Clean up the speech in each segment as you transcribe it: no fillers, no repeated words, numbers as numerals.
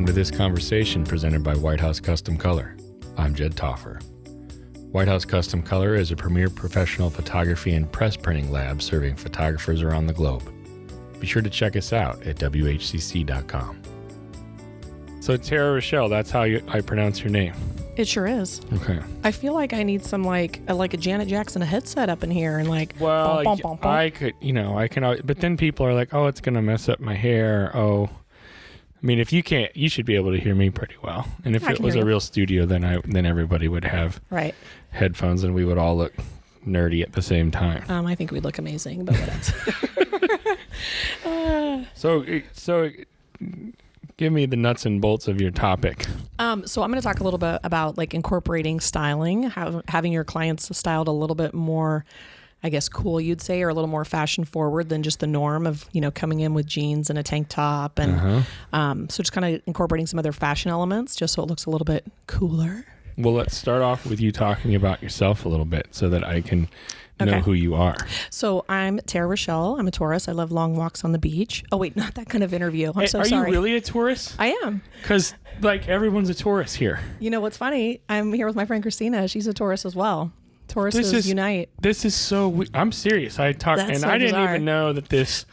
welcome to this conversation presented by White House Custom Color. I'm Jed Toffer. White House Custom Color is a premier professional photography and press printing lab serving photographers around the globe. Be sure to check us out at whcc.com. So Tara Rochelle, that's how I pronounce your name. It sure is. Okay. I feel like I need some like a Janet Jackson headset up in here and like. Well, bum, bum, bum. I could, I can, but then people are like, oh, it's going to mess up my hair. Oh, I mean, if you can't, you should be able to hear me pretty well. And if it was a real studio, then everybody would have headphones and we would all look nerdy at the same time. I think we'd look amazing, but whatever. So give me the nuts and bolts of your topic. So I'm going to talk a little bit about like incorporating styling, having your clients styled a little bit more, I guess, cool, you'd say, or a little more fashion forward than just the norm of, coming in with jeans and a tank top. And so just kind of incorporating some other fashion elements just so it looks a little bit cooler. Well, let's start off with you talking about yourself a little bit so that I can know who you are. So I'm Tara Rochelle. I'm a Taurus. I love long walks on the beach. Oh, wait, not that kind of interview. I'm so sorry. Are you really a Taurus? I am. Because, everyone's a Taurus here. You know what's funny? I'm here with my friend Christina. She's a Taurus as well. Tauruses unite. This is so I'm serious. I didn't even know that this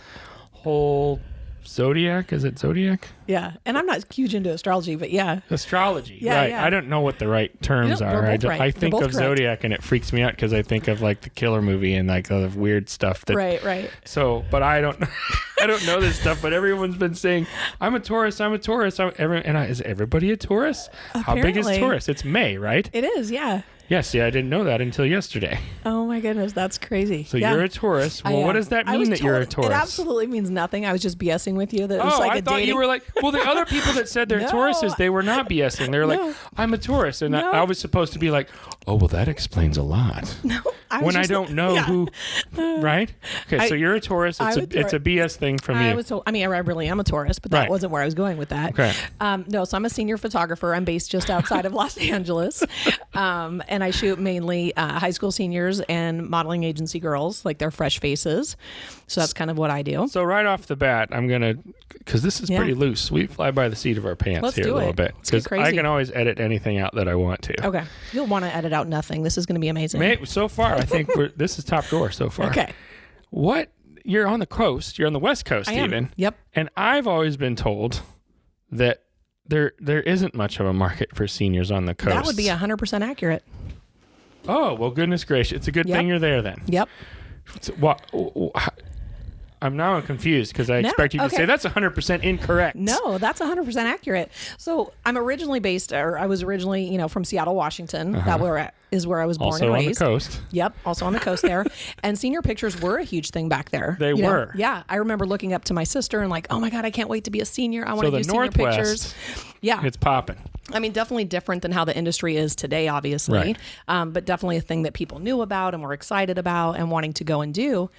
whole zodiac, is it zodiac? Yeah. And I'm not huge into astrology, but yeah. Astrology. Yeah, right. yeah. I don't know what the right terms are. I think of zodiac and it freaks me out because I think of like the Killer movie and like the weird stuff that Right. So, but I don't know this stuff, but everyone's been saying I'm a Taurus. Is everybody a Taurus? Apparently. How big is Taurus? It's May, right? It is, yeah. Yes, I didn't know that until yesterday. Oh my goodness, that's crazy. So you're a Taurus. Well, what does that mean that you're a Taurus? It absolutely means nothing. I was just BSing with you. That it was like I thought you were like, well, the other people that said they're Tauruses, they were not BSing. They were like, I'm a Taurus. And I was supposed to be like, oh, well, that explains a lot. No, I don't know who, right? Okay, so you're a Taurus. It's a BS thing from you. I really am a Taurus, but that wasn't where I was going with that. Okay. No, so I'm a senior photographer. I'm based just outside of Los Angeles. And I shoot mainly high school seniors and modeling agency girls, like their fresh faces. So that's kind of what I do. So right off the bat, I'm going to, because this is pretty loose. We fly by the seat of our pants here a little bit. Because I can always edit anything out that I want to. Okay. You'll want to edit out nothing. This is going to be amazing. So far, I think this is top drawer so far. Okay. You're on the coast. You're on the West Coast even. Yep. And I've always been told that there isn't much of a market for seniors on the coast. That would be 100% accurate. Oh, well, goodness gracious. It's a good thing you're there then. Yep. I'm now confused because I expect you to say that's 100% incorrect. No, that's 100% accurate. So I was originally, from Seattle, Washington. That is where I was born and raised. Also on the coast. Yep, also on the coast there. And senior pictures were a huge thing back there. They were. Yeah, I remember looking up to my sister and like, oh my God, I can't wait to be a senior. I want to do senior pictures. Yeah. It's popping. I mean, definitely different than how the industry is today, obviously, but definitely a thing that people knew about and were excited about and wanting to go and do.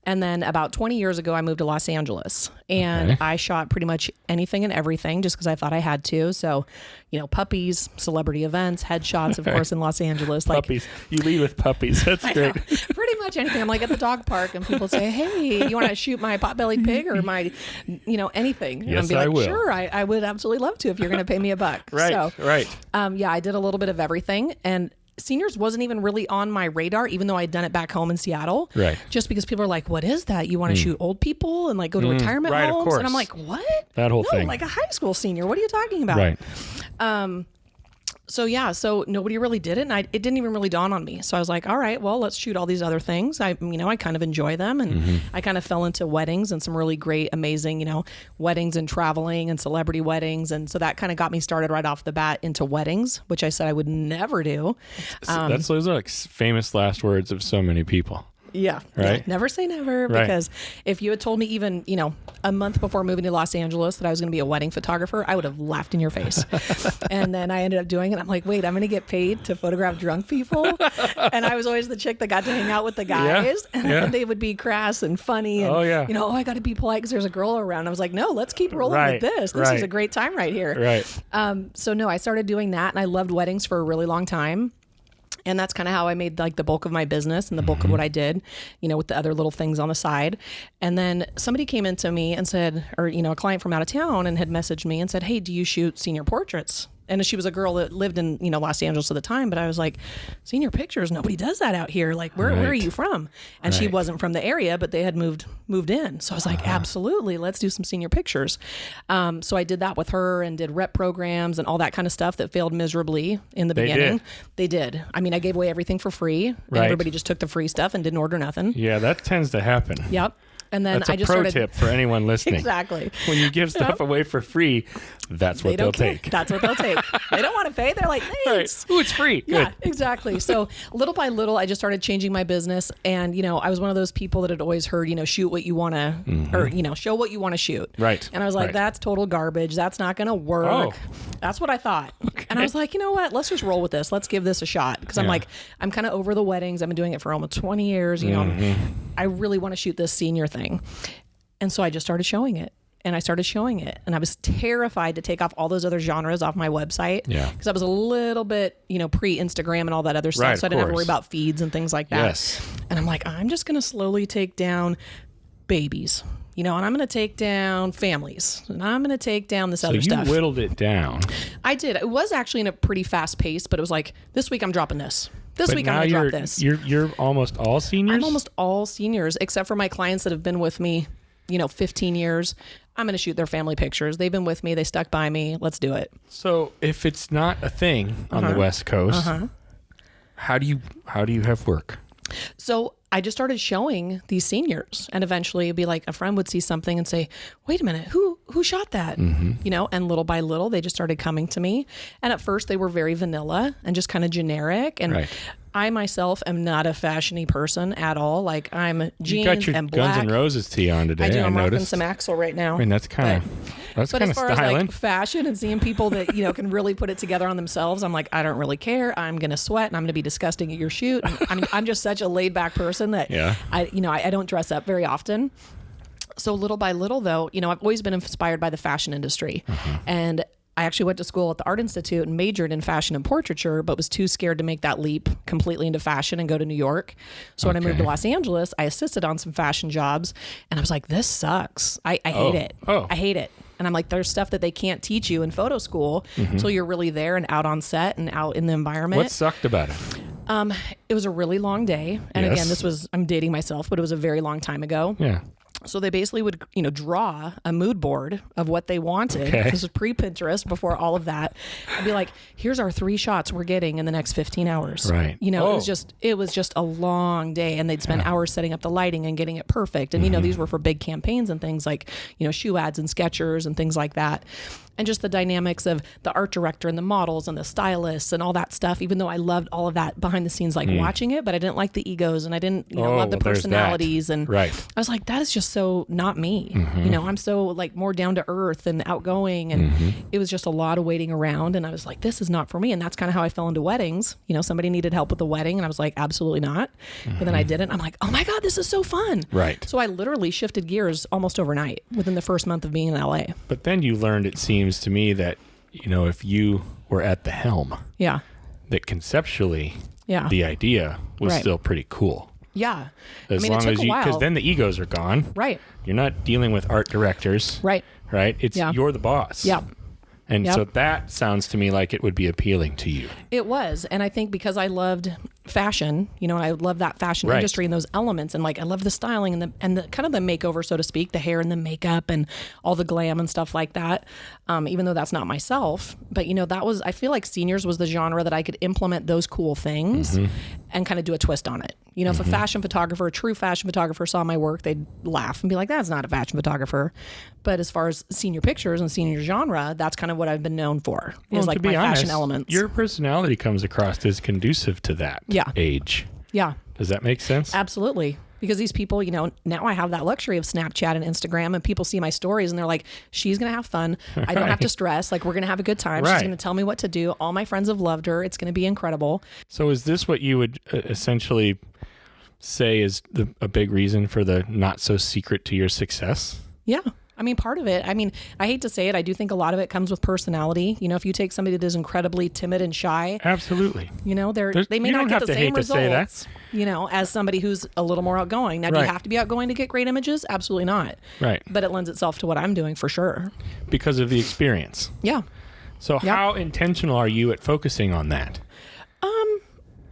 And then about 20 years ago, I moved to Los Angeles and I shot pretty much anything and everything just because I thought I had to. So, puppies, celebrity events, headshots, of course, in Los Angeles. Puppies. You lead with puppies. That's great. Pretty much anything. I'm like at the dog park and people say, hey, you want to shoot my pot-bellied pig or my, anything? Yes, and I will. Sure, I would absolutely love to if you're going to pay me $1. Right. So, right. I did a little bit of everything. And seniors wasn't even really on my radar, even though I'd done it back home in Seattle. Right. Just because people are like, what is that? You want to shoot old people and like go to retirement homes? Of course. And I'm like, what? That whole thing. Like a high school senior. What are you talking about? Right. So nobody really did it, and it didn't even really dawn on me. So I was like, all right, well, let's shoot all these other things. I kind of enjoy them, and I kind of fell into weddings and some really great, amazing, weddings and traveling and celebrity weddings, and so that kind of got me started right off the bat into weddings, which I said I would never do. Those are like famous last words of so many people. Yeah. Right. Yeah. Never say never, because if you had told me even, a month before moving to Los Angeles that I was going to be a wedding photographer, I would have laughed in your face. And then I ended up doing it. I'm like, wait, I'm going to get paid to photograph drunk people. And I was always the chick that got to hang out with the guys and they would be crass and funny. And, I got to be polite because there's a girl around. I was like, no, let's keep rolling with this. This is a great time right here. Right. So no, I started doing that and I loved weddings for a really long time. And that's kind of how I made like the bulk of my business and the bulk of what I did, with the other little things on the side. And then somebody came into me and said, or, a client from out of town and had messaged me and said, hey, do you shoot senior portraits? And she was a girl that lived in, Los Angeles at the time. But I was like, senior pictures, nobody does that out here. Like, where are you from? And she wasn't from the area, but they had moved in. So I was like, absolutely, let's do some senior pictures. So I did that with her and did rep programs and all that kind of stuff that failed miserably in the beginning. They did. I mean, I gave away everything for free. And everybody just took the free stuff and didn't order nothing. Yeah, that tends to happen. Yep. And then that's I just pro tip for anyone listening. Exactly. When you give stuff away for free, that's what they'll take. That's what they'll take. They don't want to pay. They're like, thanks. Right. Ooh, it's free. Good. Yeah, exactly. So little by little, I just started changing my business. And, I was one of those people that had always heard, shoot what you want to, or, show what you want to shoot. Right. And I was like, that's total garbage. That's not going to work. Oh. That's what I thought. Okay. And I was like, you know what? Let's just roll with this. Let's give this a shot. Because I'm like, I'm kind of over the weddings. I've been doing it for almost 20 years. I really want to shoot this senior thing. And so I just started showing it. And I started showing it. And I was terrified to take off all those other genres off my website. Yeah. Because I was a little bit, pre-Instagram and all that other stuff. Right, so I didn't have to worry about feeds and things like that. Yes. And I'm like, I'm just going to slowly take down babies. And I'm going to take down families. And I'm going to take down this other stuff. So you whittled it down. I did. It was actually in a pretty fast pace. But it was like, this week I'm dropping this. This week I'm going to drop this. You're almost all seniors? I'm almost all seniors, except for my clients that have been with me 15 years. I'm going to shoot their family pictures. They've been with me. They stuck by me. Let's do it. So if it's not a thing on the West Coast, how do you have work? So I just started showing these seniors, and eventually it'd be like a friend would see something and say, wait a minute, who shot that? And little by little, they just started coming to me. And at first they were very vanilla and just kind of generic. And I myself am not a fashiony person at all. Like I'm jeans and black. Guns N' Roses tee on today. I do. I'm noticed. rocking some Axel right now. I mean, that's kind of styling. As far as like fashion and seeing people that can really put it together on themselves, I'm like, I don't really care. I'm gonna sweat and I'm gonna be disgusting at your shoot. And I'm just such a laid back person that I don't dress up very often. So little by little, though, I've always been inspired by the fashion industry, and I actually went to school at the Art Institute and majored in fashion and portraiture, but was too scared to make that leap completely into fashion and go to New York. So when I moved to Los Angeles, I assisted on some fashion jobs, and I was like, this sucks. I hate it. I hate it. And I'm like, there's stuff that they can't teach you in photo school until you're really there and out on set and out in the environment. What sucked about it? It was a really long day. And again, I'm dating myself, but it was a very long time ago. Yeah. So they basically would, draw a mood board of what they wanted. Okay. This was pre-Pinterest, before all of that. I'd be like, here's our 3 shots we're getting in the next 15 hours. Right. It was just a long day, and they'd spend hours setting up the lighting and getting it perfect. And, these were for big campaigns and things like, shoe ads and Skechers and things like that. And just the dynamics of the art director and the models and the stylists and all that stuff, even though I loved all of that behind the scenes, like watching it, but I didn't like the egos and I didn't love the personalities. And I was like, that is just so not me. I'm so like more down to earth and outgoing. And it was just a lot of waiting around. And I was like, this is not for me. And that's kind of how I fell into weddings. Somebody needed help with the wedding. And I was like, absolutely not. But then I did it. I'm like, oh my God, this is so fun. Right. So I literally shifted gears almost overnight within the first month of being in LA. But then you learned, it seems to me, that if you were at the helm, that conceptually the idea was still pretty cool. Yeah. As long as you, because then the egos are gone. Right. You're not dealing with art directors. Right. It's you're the boss. Yeah. And so that sounds to me like it would be appealing to you. It was. And I think because I loved fashion, and I love that fashion industry and those elements, and like I love the styling and the kind of the makeover, so to speak, the hair and the makeup and all the glam and stuff like that. Even though that's not myself, but that was, I feel like seniors was the genre that I could implement those cool things and kind of do a twist on it. If a fashion photographer, a true fashion photographer saw my work, they'd laugh and be like, that's not a fashion photographer. But as far as senior pictures and senior genre, that's kind of what I've been known for, is like my fashion elements. Your personality comes across as conducive to that age. Yeah. Does that make sense? Absolutely. Because these people, now I have that luxury of Snapchat and Instagram, and people see my stories and they're like, she's going to have fun. I don't have to stress. Like, we're going to have a good time. She's going to tell me what to do. All my friends have loved her. It's going to be incredible. So is this what you would essentially say is a big reason for the not so secret to your success? Yeah. I mean, part of it, I mean, I hate to say it, I do think a lot of it comes with personality. You know, if you take somebody that is incredibly timid and shy, absolutely, you know, they may not get the same results, you know, as somebody who's a little more outgoing. Now, do you have to be outgoing to get great images? Absolutely not. Right. But it lends itself to what I'm doing for sure. Because of the experience. Yeah. So how intentional are you at focusing on that?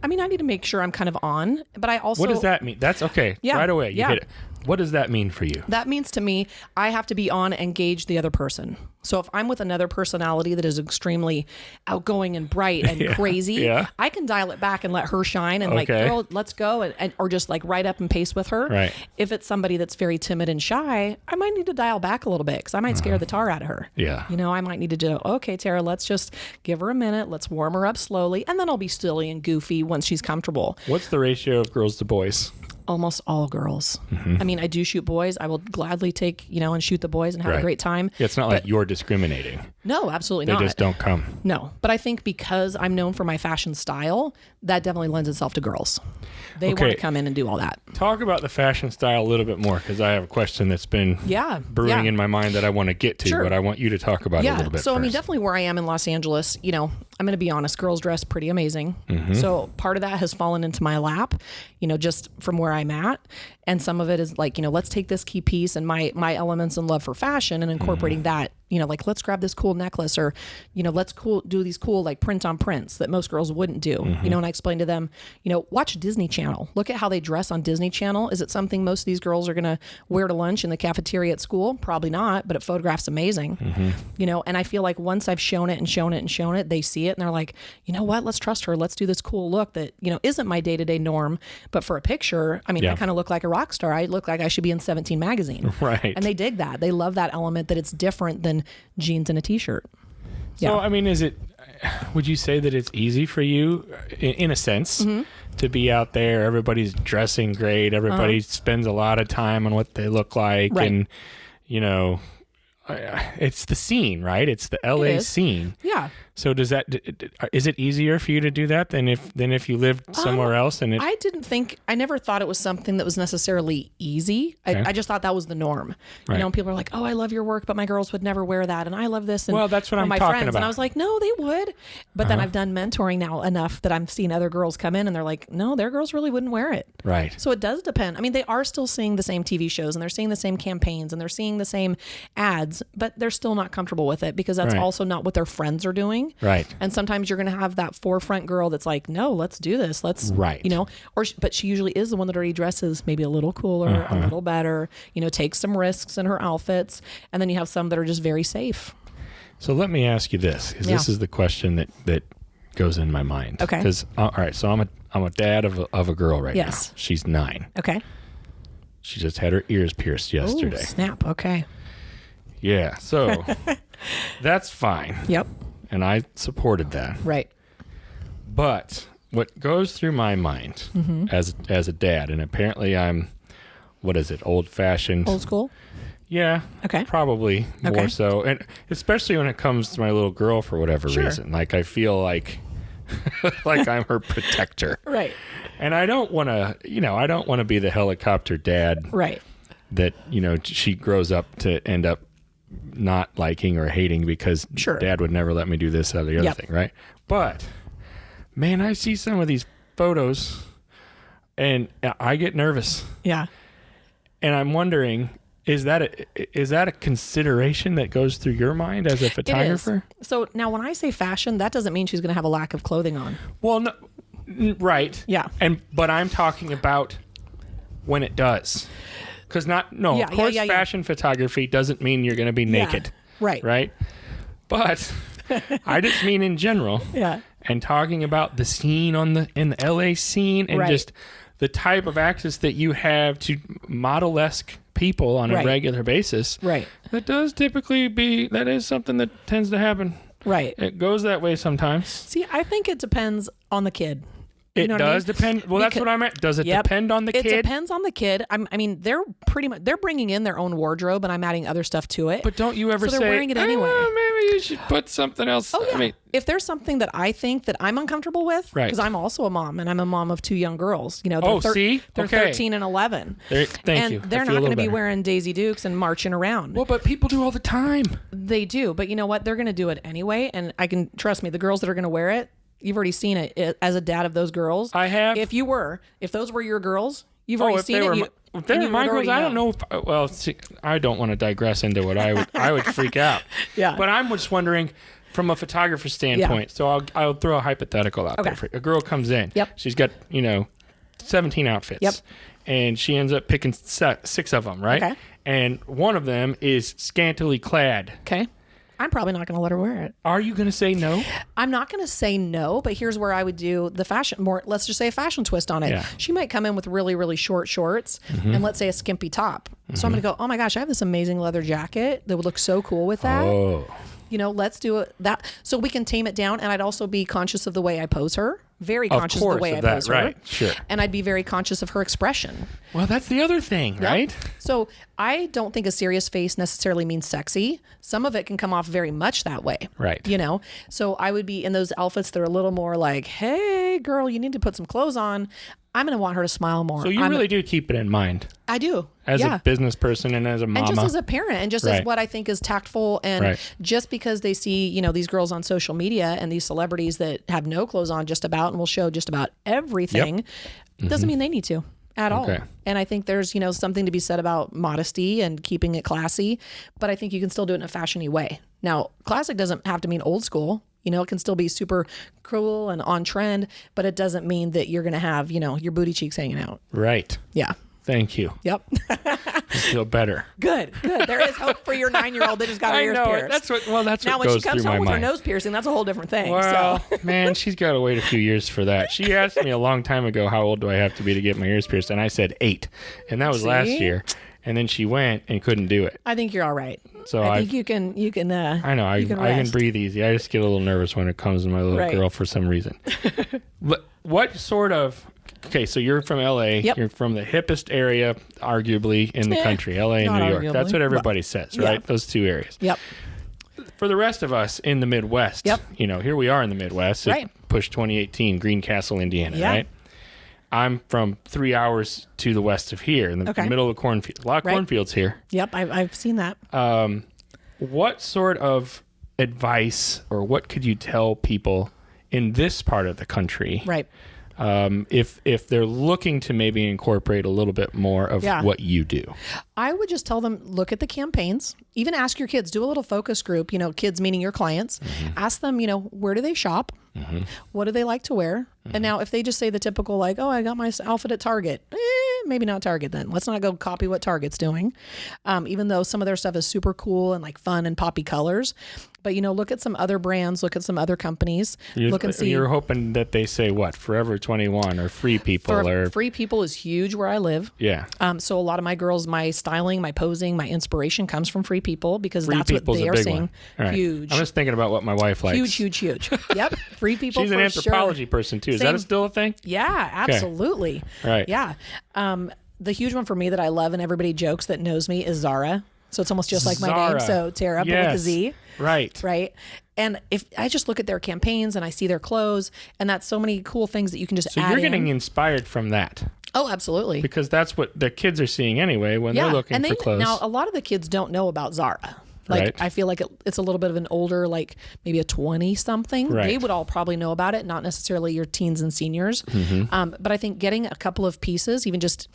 I mean, I need to make sure I'm kind of on, but I also... What does that mean? That's okay. Yeah. Right away. You hit it. What does that mean for you? That means to me, I have to be on and engage the other person. So if I'm with another personality that is extremely outgoing and bright and crazy, I can dial it back and let her shine and like, girl, let's go. And or just like right up and pace with her. Right. If it's somebody that's very timid and shy, I might need to dial back a little bit because I might scare the tar out of her. Yeah. You know, I might need to do, okay, Tara, let's just give her a minute. Let's warm her up slowly. And then I'll be silly and goofy once she's comfortable. What's the ratio of girls to boys? Almost all girls. I mean, I do shoot boys. I will gladly take, you know, and shoot the boys and have a great time. Yeah, it's not like you're discriminating. No, absolutely not. They just don't come. No, but I think because I'm known for my fashion style, that definitely lends itself to girls. They want to come in and do all that. Talk about the fashion style a little bit more because I have a question that's been brewing in my mind that I want to get to, but I want you to talk about it a little bit So, first. I mean, definitely where I am in Los Angeles, you know, I'm going to be honest, girls dress pretty amazing. So part of that has fallen into my lap, you know, just from where I'm at. And some of it is like, you know, let's take this key piece and my elements and love for fashion and incorporating that, you know, like let's grab this cool necklace or, you know, let's do these cool like print on prints that most girls wouldn't do, you know, and I explain to them, you know, watch Disney Channel. Look at how they dress on Disney Channel. Is it something most of these girls are going to wear to lunch in the cafeteria at school? Probably not, but it photographs amazing, you know, and I feel like once I've shown it and shown it and shown it, they see it and they're like, you know what, let's trust her. Let's do this cool look that, you know, isn't my day-to-day norm, but for a picture, I mean, I kind of look like a rock star. I look like I should be in 17 magazine. Right. And they dig that. They love that element that it's different than jeans and a t-shirt. So, I mean, would you say that it's easy for you in a sense to be out there? Everybody's dressing great. Everybody spends a lot of time on what they look like. Right. And, you know, it's the scene, right? It's the LA scene. Yeah. So is it easier for you to do that than if you lived somewhere else? And I never thought it was something that was necessarily easy. I just thought that was the norm. Right. You know, people are like, oh, I love your work, but my girls would never wear that. And I love this. And well, that's what I'm my talking friends. about. And I was like, no, they would. But then I've done mentoring now enough that I'm seeing other girls come in and they're like, no, their girls really wouldn't wear it. Right. So it does depend. I mean, they are still seeing the same TV shows and they're seeing the same campaigns and they're seeing the same ads, but they're still not comfortable with it because that's also not what their friends are doing. Right. And sometimes you're going to have that forefront girl that's like, no, let's do this. Let's, you know, but she usually is the one that already dresses maybe a little cooler, a little better, you know, takes some risks in her outfits. And then you have some that are just very safe. So let me ask you this, because this is the question that goes in my mind. Okay. Because, all right, so I'm a dad of a girl right now. She's 9. Okay. She just had her ears pierced yesterday. Ooh, snap. Okay. Yeah. So that's fine. Yep. And I supported that. Right. But what goes through my mind as a dad, and apparently I'm, what is it, old-fashioned? Old school? Yeah. Okay. Probably more so. And especially when it comes to my little girl for whatever reason. Like I feel like like I'm her protector. Right. And I don't want to be the helicopter dad. Right. That, you know, she grows up to end up not liking or hating because dad would never let me do this or the other thing, right? But man, I see some of these photos and I get nervous. Yeah. And I'm wondering, is that a consideration that goes through your mind as a photographer? It is. So now when I say fashion, that doesn't mean she's going to have a lack of clothing on. Well, no, right. Yeah. But I'm talking about when it does. Because of course, fashion photography doesn't mean you're going to be naked. Right. Right. But I just mean in general. Yeah. And talking about the scene in the LA scene and just the type of access that you have to model-esque people on a regular basis. Right. That is something that tends to happen. Right. It goes that way sometimes. See, I think it depends on the kid. It does depend. Well, that's what I meant. Does it depend on the kid? It depends on the kid. I mean, they're bringing in their own wardrobe, and I'm adding other stuff to it. But don't you ever so say, they're wearing it anyway? you should put something else. Oh, yeah. I mean, if there's something that I think that I'm uncomfortable with, right. because I'm also a mom, and I'm a mom of 2 young girls. They're see? They're Okay. 13 and 11. Thank you. They're not going to be wearing Daisy Dukes and marching around. Well, but people do all the time. They do, but you know what? They're going to do it anyway, and I can trust me. The girls that are going to wear it, you've already seen it as a dad of those girls. I have. If those were your girls, you've already seen it. If they're my girls, I don't know. I don't want to digress into what I would freak out. Yeah. But I'm just wondering, from a photographer standpoint. Yeah. So I'll throw a hypothetical out there. A girl comes in. Yep. She's got 17 outfits. Yep. And she ends up picking 6 of them, right? Okay. And one of them is scantily clad. Okay. I'm probably not going to let her wear it. Are you going to say no? I'm not going to say no, but here's where I would do the fashion more. Let's just say a fashion twist on it. Yeah. She might come in with really, really short shorts and let's say a skimpy top. So I'm going to go, oh my gosh, I have this amazing leather jacket that would look so cool with that. Oh. Let's do that so we can tame it down. And I'd also be conscious of the way I pose her. Very conscious of the way I pose her. Right, sure. And I'd be very conscious of her expression. Well, that's the other thing, right? So I don't think a serious face necessarily means sexy. Some of it can come off very much that way. Right. So I would be in those outfits that are a little more like, hey, girl, you need to put some clothes on. I'm going to want her to smile more. So you really do keep it in mind. I do. As a business person and as a mama. And just as a parent and just as what I think is tactful. And just because they see, these girls on social media and these celebrities that have no clothes on just about and will show just about everything, doesn't mean they need to at all. And I think there's, something to be said about modesty and keeping it classy. But I think you can still do it in a fashiony way. Now, classic doesn't have to mean old school. It can still be super cool and on trend, but it doesn't mean that you're going to have, your booty cheeks hanging out. Right. Yeah. Thank you. Yep. I feel better. Good. There is hope for your 9-year-old that just got her ears pierced. That's what now, goes through my mind. Now, when she comes home with her nose piercing, that's a whole different thing. Well, man, she's got to wait a few years for that. She asked me a long time ago, how old do I have to be to get my ears pierced? And I said 8. And that was last year. And then she went and couldn't do it. I think you're all right. So I think you can. I know. I can breathe easy. I just get a little nervous when it comes to my little girl for some reason. What sort of? Okay, so you're from LA. Yep. You're from the hippest area, arguably, in the country. LA and New York. That's what everybody says, right? Yeah. Those 2 areas. Yep. For the rest of us in the Midwest, here we are in the Midwest. Right. Push 2018, Greencastle, Indiana, right? I'm from 3 hours to the west of here, in the middle of the cornfield. A lot of cornfields here. Yep, I've seen that. What sort of advice or what could you tell people in this part of the country? Right. If they're looking to maybe incorporate a little bit more of what you do? I would just tell them, look at the campaigns. Even ask your kids, do a little focus group, kids meaning your clients. Ask them, where do they shop? What do they like to wear? And now if they just say the typical like, oh, I got my outfit at Target. Maybe not Target then. Let's not go copy what Target's doing. Even though some of their stuff is super cool and like fun and poppy colors. But, look at some other brands, look at some other companies. Look and see. You're hoping that they say what? Forever 21 or Free People? Free People is huge where I live. Yeah. So a lot of my girls, my styling, my posing, my inspiration comes from Free People because Free that's People's what they are seeing. Right. Huge. I'm just thinking about what my wife likes. Huge. Yep. Free People. She's an anthropology person too. Is that still a thing? Yeah, absolutely. Okay. Right. Yeah. The huge one for me that I love and everybody jokes that knows me is Zara. So it's almost just like my name. So Tara, but with a Z. Right. And if I just look at their campaigns and I see their clothes, and that's so many cool things that you can just add in. So you're getting inspired from that. Oh, absolutely. Because that's what the kids are seeing anyway when they're looking for clothes. Now, a lot of the kids don't know about Zara. I feel like it's a little bit of an older, like maybe a 20-something. Right. They would all probably know about it, not necessarily your teens and seniors. But I think getting a couple of pieces, even just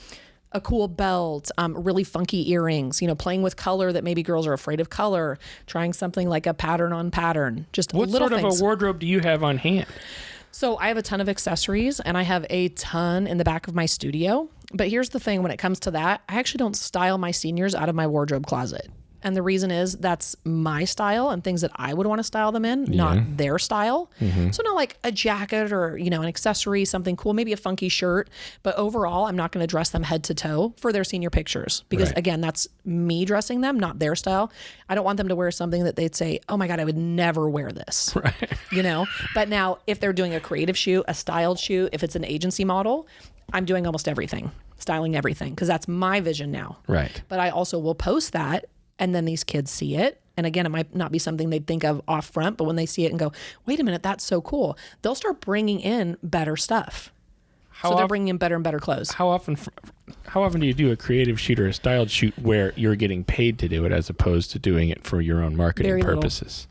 a cool belt, really funky earrings, playing with color that maybe girls are afraid of color, trying something like a pattern on pattern, just what little sort things. Of a wardrobe do you have on hand? So I have a ton of accessories and I have a ton in the back of my studio. But here's the thing, when it comes to that, I actually don't style my seniors out of my wardrobe closet. And the reason is that's my style and things that I would want to style them in, not their style. So not like a jacket or, an accessory, something cool, maybe a funky shirt. But overall, I'm not going to dress them head to toe for their senior pictures because again, that's me dressing them, not their style. I don't want them to wear something that they'd say, oh my God, I would never wear this, But now if they're doing a creative shoot, a styled shoot, if it's an agency model, I'm doing almost everything, styling everything because that's my vision now. Right. But I also will post that. And then these kids see it And again, it might not be something they'd think of off front, but when they see it and go, wait a minute, that's so cool, they'll start bringing in better stuff. So they're bringing in better and better clothes. How often do you do a creative shoot or a styled shoot where you're getting paid to do it as opposed to doing it for your own marketing purposes?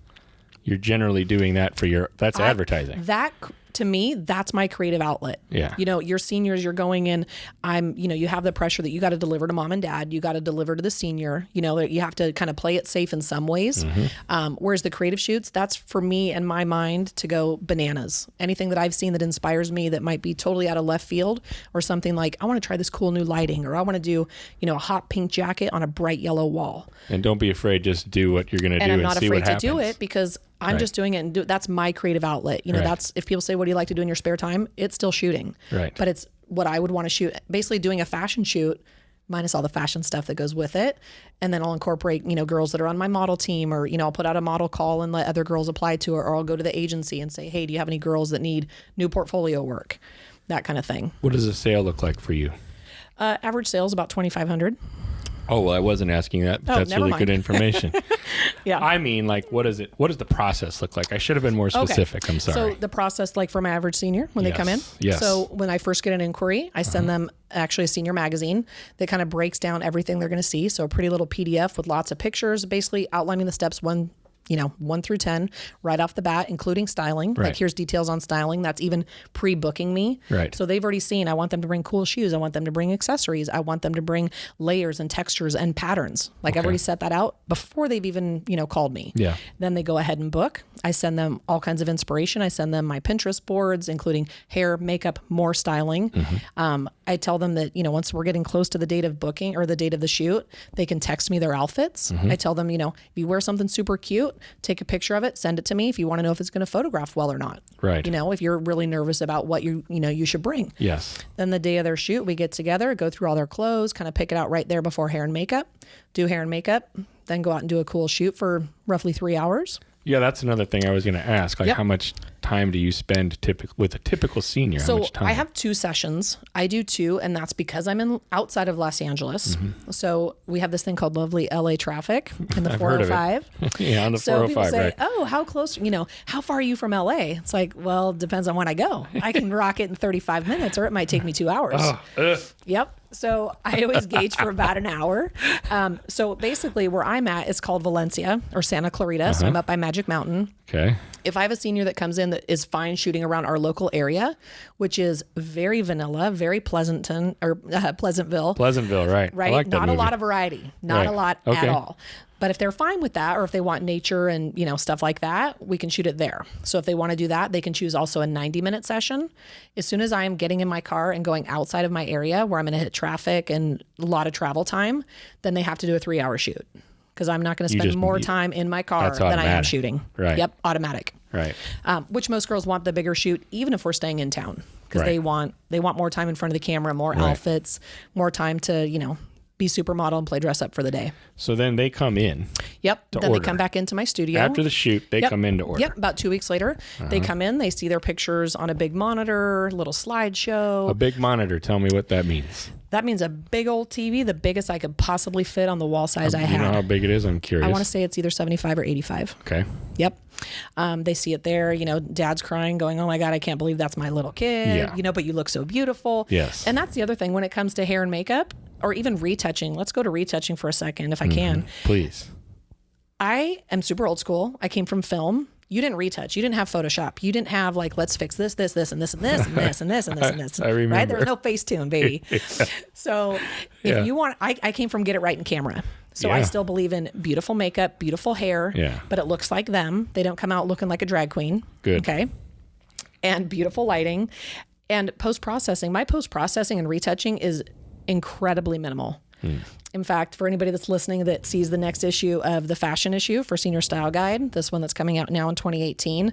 You're generally doing that for that's advertising. That, to me, that's my creative outlet. Yeah. Your seniors, you're going in, you have the pressure that you got to deliver to mom and dad. You got to deliver to the senior, you have to kind of play it safe in some ways. Whereas the creative shoots, that's for me and my mind to go bananas. Anything that I've seen that inspires me that might be totally out of left field, or something like, I want to try this cool new lighting, or I want to do, a hot pink jacket on a bright yellow wall. And don't be afraid, just do what you're going to do and see what happens. And I'm not afraid to do it because I'm just doing it, and that's my creative outlet. That's, if people say, what do you like to do in your spare time? It's still shooting. Right. But it's what I would want to shoot. Basically doing a fashion shoot, minus all the fashion stuff that goes with it. And then I'll incorporate, girls that are on my model team, or, I'll put out a model call and let other girls apply to it, or I'll go to the agency and say, hey, do you have any girls that need new portfolio work? That kind of thing. What does a sale look like for you? Average sales about $2,500. Oh, well, I wasn't asking that. But that's really good information. Yeah. I mean, like, what does the process look like? I should have been more specific. I'm sorry. So the process, like for my average senior, when they come in. Yes. So when I first get an inquiry, I send them actually a senior magazine that kind of breaks down everything they're going to see. So a pretty little PDF with lots of pictures, basically outlining the steps 1 through 10 right off the bat, including styling. Right. Like, here's details on styling. That's even pre-booking me. Right. So they've already seen, I want them to bring cool shoes. I want them to bring accessories. I want them to bring layers and textures and patterns. Like, I've already set that out before they've even, called me. Yeah. Then they go ahead and book. I send them all kinds of inspiration. I send them my Pinterest boards, including hair, makeup, more styling. I tell them that, once we're getting close to the date of booking or the date of the shoot, they can text me their outfits. I tell them, if you wear something super cute, take a picture of it, send it to me if you want to know if it's going to photograph well or not. Right. If you're really nervous about what you should bring. Yes. Then the day of their shoot, we get together, go through all their clothes, kind of pick it out right there before hair and makeup, do hair and makeup, then go out and do a cool shoot for roughly 3 hours. Yeah, that's another thing I was going to ask. Like, how much time do you spend with a typical senior? So how much time? I have 2 sessions. I do 2, and that's because I'm outside of Los Angeles. So we have this thing called lovely LA traffic in the 405. Yeah, on the 405, so people say, right. oh, how close, how far are you from LA? It's like, well, it depends on when I go. I can rock it in 35 minutes, or it might take me 2 hours. Yep. So I always gauge for about an hour. So basically where I'm at is called Valencia or Santa Clarita. So I'm up by Magic Mountain. Okay. If I have a senior that comes in that is fine shooting around our local area, which is very vanilla, very Pleasantville. Pleasantville, right. Right. I like that Not movie. a lot of variety. Not a lot at all. But if they're fine with that, or if they want nature and, stuff like that, we can shoot it there. So if they want to do that, they can choose also a 90-minute session. As soon as I am getting in my car and going outside of my area where I'm going to hit traffic and a lot of travel time, then they have to do a 3-hour shoot. Because I'm not going to spend more time in my car than I am shooting. Right. Yep, automatic. Right. Which most girls want the bigger shoot, even if we're staying in town, because they want more time in front of the camera, more outfits, more time to be supermodel and play dress up for the day. So then they come in. Yep. Then they come back into my studio. After the shoot, they come in to order. Yep. About 2 weeks later, they come in, they see their pictures on a big monitor, little slideshow. A big monitor. Tell me what that means. That means a big old TV, the biggest I could possibly fit on the wall size I had. You know how big it is? I'm curious. I want to say it's either 75 or 85. Okay. Yep. They see it there, dad's crying, going, oh my God, I can't believe that's my little kid, but you look so beautiful. Yes. And that's the other thing when it comes to hair and makeup or even retouching. Let's go to retouching for a second, if I can. Please. I am super old school. I came from film. You didn't retouch. You didn't have Photoshop. You didn't have let's fix this, and this, and this, and this, and this, and this, and this. I remember. Right? There was no Facetune, baby. So if you want, I came from get it right in camera. So I still believe in beautiful makeup, beautiful hair, but it looks like them. They don't come out looking like a drag queen. Good. Okay. And beautiful lighting and post-processing. My post-processing and retouching is incredibly minimal. In fact, for anybody that's listening that sees the next issue of the fashion issue for Senior Style Guide, this one that's coming out now in 2018,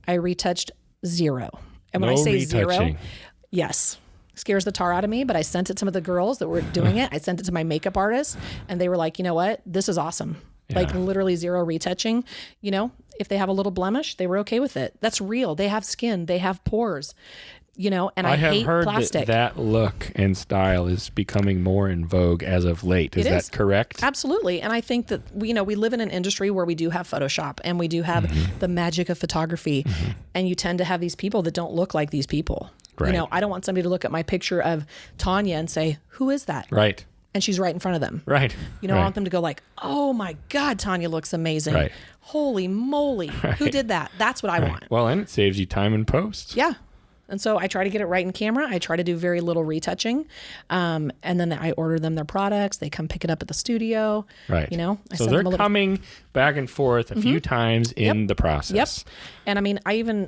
I retouched 0. And when I say retouching. 0, yes, scares the tar out of me, but I sent it to some of the girls that were doing it. I sent it to my makeup artist and they were like, you know what? This is awesome. Yeah. Like literally 0 retouching. If they have a little blemish, they were okay with it. That's real. They have skin. They have pores. And I have hate heard plastic. that look and style is becoming more in vogue as of late. Is that correct? Absolutely. And I think that we live in an industry where we do have Photoshop and we do have the magic of photography, and you tend to have these people that don't look like these people. Right. I don't want somebody to look at my picture of Tanya and say, "Who is that?" Right. And she's right in front of them. Right. I want them to go like, "Oh my God, Tanya looks amazing. Right. Holy moly. Who did that?" That's what I want. Well, and it saves you time in post. Yeah. And so I try to get it right in camera. I try to do very little retouching. And then I order them their products. They come pick it up at the studio. Right. I so send they're them a little... coming back and forth a few times in the process. Yep. And I mean,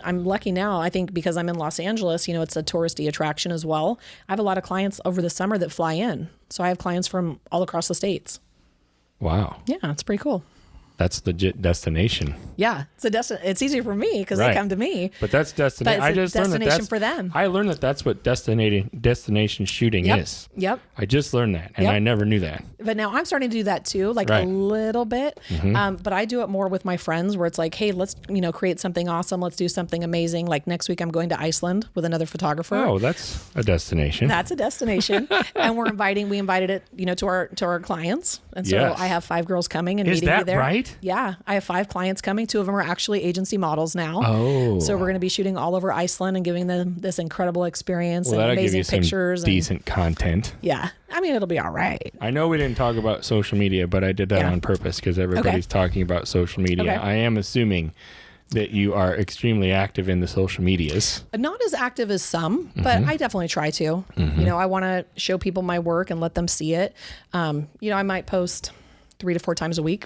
I'm lucky now, I think, because I'm in Los Angeles, it's a touristy attraction as well. I have a lot of clients over the summer that fly in. So I have clients from all across the states. Wow. Yeah, it's pretty cool. That's legit destination. Yeah, it's easier for me because they come to me. But that's destination. But it's a destination for them. I learned that's what destination shooting is. Yep. I just learned that, and I never knew that. But now I'm starting to do that too, like a little bit. But I do it more with my friends, where it's like, hey, let's create something awesome. Let's do something amazing. Like next week, I'm going to Iceland with another photographer. Oh, that's a destination. That's a destination, and we invited it, to our clients, and so I have 5 girls coming and meeting me there. Right? Yeah, I have 5 clients coming. 2 of them are actually agency models now. Oh. So we're going to be shooting all over Iceland and giving them this incredible experience and amazing pictures. Decent content. Yeah. I mean, it'll be all right. I know we didn't talk about social media, but I did that on purpose because everybody's talking about social media. Okay. I am assuming that you are extremely active in the social medias. Not as active as some, but I definitely try to. I want to show people my work and let them see it. I might post 3 to 4 times a week.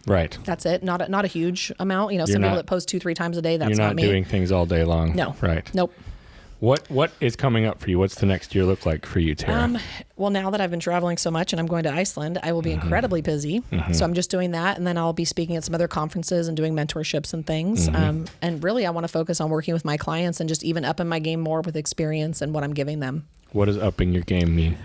Right. That's it. Not a huge amount. Some people that post 2-3 times a day. That's not me. You're not doing things all day long. No. Right. Nope. What is coming up for you? What's the next year look like for you, Tara? Well, now that I've been traveling so much and I'm going to Iceland, I will be incredibly busy. So I'm just doing that. And then I'll be speaking at some other conferences and doing mentorships and things. And really, I want to focus on working with my clients and just even upping my game more with experience and what I'm giving them. What does upping your game mean?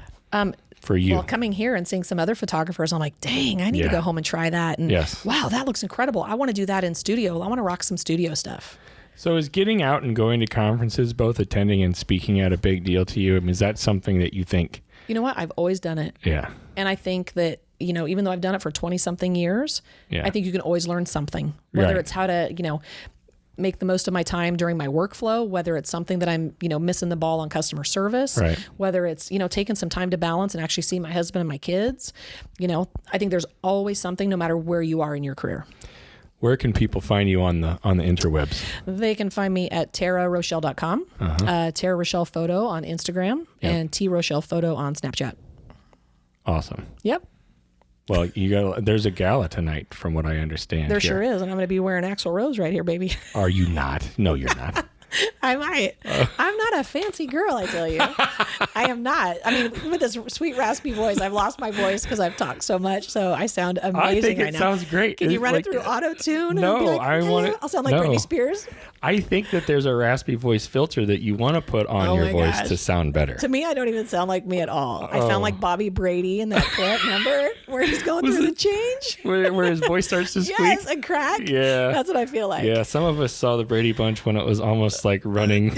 For you? Well, coming here and seeing some other photographers, I'm like, dang, I need to go home and try that. And wow, that looks incredible. I want to do that in studio. I want to rock some studio stuff. So is getting out and going to conferences, both attending and speaking out, a big deal to you? I mean, is that something that you think? You know what? I've always done it. Yeah. And I think that, even though I've done it for 20 something years, I think you can always learn something, whether it's how to, make the most of my time during my workflow, whether it's something that I'm, missing the ball on customer service, whether it's, taking some time to balance and actually see my husband and my kids, I think there's always something no matter where you are in your career. Where can people find you on the interwebs? They can find me at TaraRochelle.com, Tara Rochelle Photo on Instagram, and T Rochelle Photo on Snapchat. Awesome. Yep. Well, there's a gala tonight, from what I understand. There sure is, and I'm going to be wearing Axl Rose right here, baby. Are you not? No, you're not. I might. I'm not a fancy girl, I tell you. I am not. I mean, with this sweet raspy voice, I've lost my voice because I've talked so much. So I sound amazing right now. I think it sounds great. Can you run it through auto-tune? No, I want it. I'll sound like Britney Spears. I think that there's a raspy voice filter that you want to put on your voice to sound better. To me, I don't even sound like me at all. I sound like Bobby Brady in that clip, remember? Where he's going through the change? Where his voice starts to squeak? Yes, and crack. Yeah. That's what I feel like. Yeah, some of us saw the Brady Bunch when it was almost like running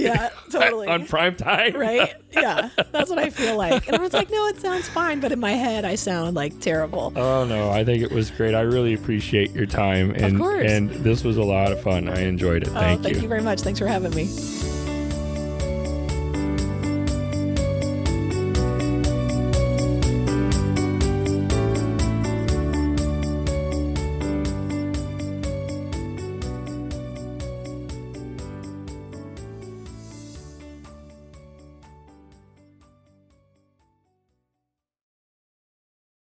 totally. on prime time. Right? Yeah, that's what I feel like. And everyone's like, no, it sounds fine. But in my head, I sound like terrible. Oh, no, I think it was great. I really appreciate your time. And, of course. And this was a lot of fun. I enjoyed it. Thank you. Thank you very much. Thanks for having me.